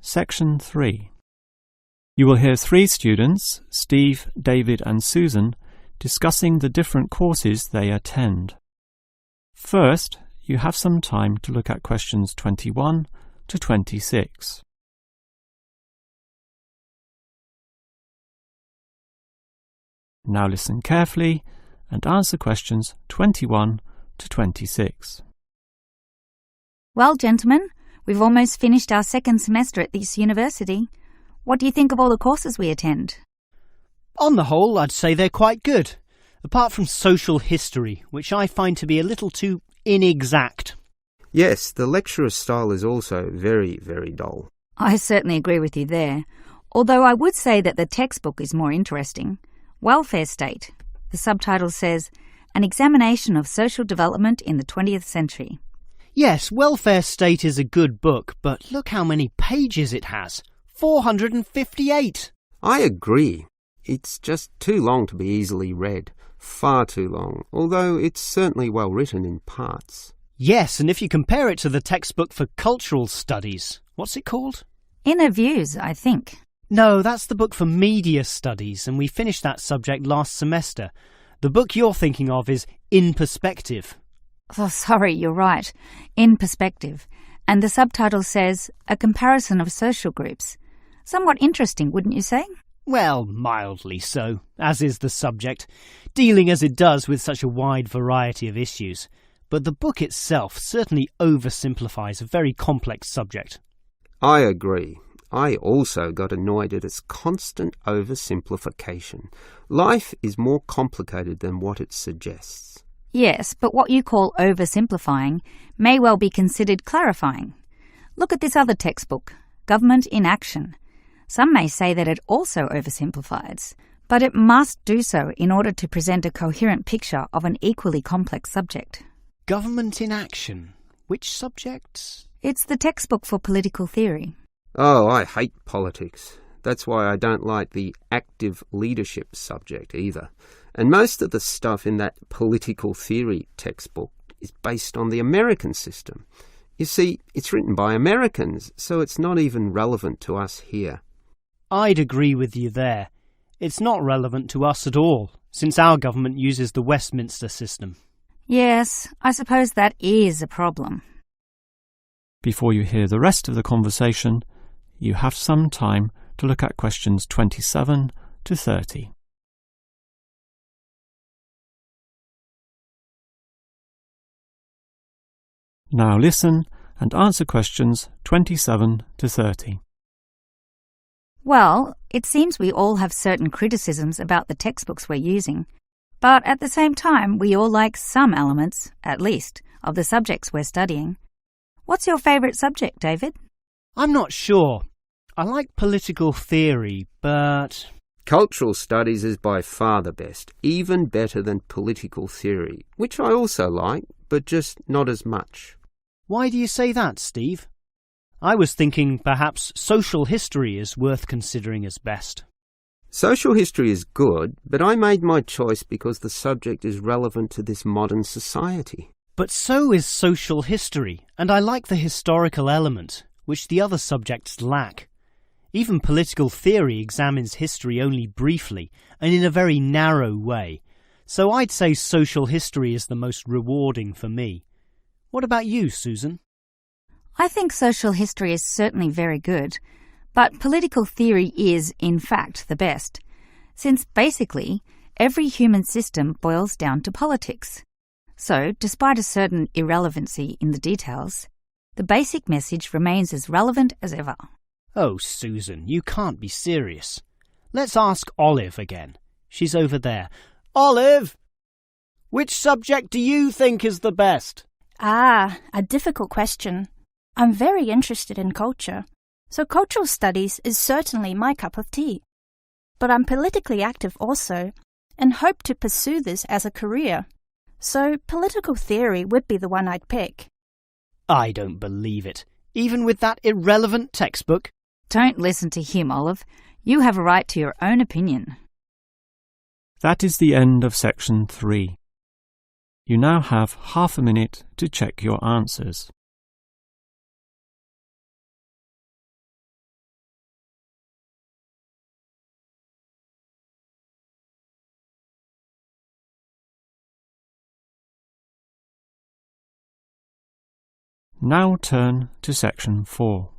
Section 3. You will hear 3 students, Steve, David and Susan, discussing the different courses they attend. First, you have some time to look at questions 21 to 26. Now listen carefully and answer questions 21 to 26. Well, gentlemen, we've almost finished our second semester at this university. What do you think of all the courses we attend? On the whole, I'd say they're quite good, apart from social history, which I find to be a little too inexact. Yes, the lecturer's style is also very, very dull. I certainly agree with you there, although I would say that the textbook is more interesting. Welfare State. The subtitle says, An Examination of Social Development in the 20th Century. Yes, Welfare State is a good book, but look how many pages it has. 458! I agree. It's just too long to be easily read. Far too long, although it's certainly well written in parts. Yes, and if you compare it to the textbook for cultural studies, what's it called? Inner Views, I think. No, that's the book for media studies, and we finished that subject last semester. The book you're thinking of is In Perspective. Oh, sorry, you're right. In Perspective. And the subtitle says, A Comparison of Social Groups. Somewhat interesting, wouldn't you say? Well, mildly so, as is the subject, dealing as it does with such a wide variety of issues. But the book itself certainly oversimplifies a very complex subject. I agree. I also got annoyed at its constant oversimplification. Life is more complicated than what it suggests. Yes, but what you call oversimplifying may well be considered clarifying. Look at this other textbook, Government in Action. Some may say that it also oversimplifies, but it must do so in order to present a coherent picture of an equally complex subject. Government in Action? Which subjects? It's the textbook for political theory. Oh, I hate politics. That's why I don't like the active leadership subject either. And most of the stuff in that political theory textbook is based on the American system. You see, it's written by Americans, so it's not even relevant to us here. I'd agree with you there. It's not relevant to us at all, since our government uses the Westminster system. Yes, I suppose that is a problem. Before you hear the rest of the conversation, you have some time to look at questions 27 to 30. Now listen and answer questions 27 to 30. Well, it seems we all have certain criticisms about the textbooks we're using, but at the same time we all like some elements, at least, of the subjects we're studying. What's your favourite subject, David? I'm not sure. I like political theory, but... Cultural studies is by far the best, even better than political theory, which I also like, but just not as much. Why do you say that, Steve? I was thinking perhaps social history is worth considering as best. Social history is good, but I made my choice because the subject is relevant to this modern society. But so is social history, and I like the historical element, which the other subjects lack. Even political theory examines history only briefly and in a very narrow way, so I'd say social history is the most rewarding for me. What about you, Susan? I think social history is certainly very good, but political theory is, in fact, the best, since basically every human system boils down to politics. So, despite a certain irrelevancy in the details, the basic message remains as relevant as ever. Oh, Susan, you can't be serious. Let's ask Olive again. She's over there. Olive! Which subject do you think is the best? Ah, a difficult question. I'm very interested in culture, so cultural studies is certainly my cup of tea. But I'm politically active also, and hope to pursue this as a career. So political theory would be the one I'd pick. I don't believe it. Even with that irrelevant textbook? Don't listen to him, Olive. You have a right to your own opinion. That is the end of Section 3. You now have half a minute to check your answers. Now turn to Section 4.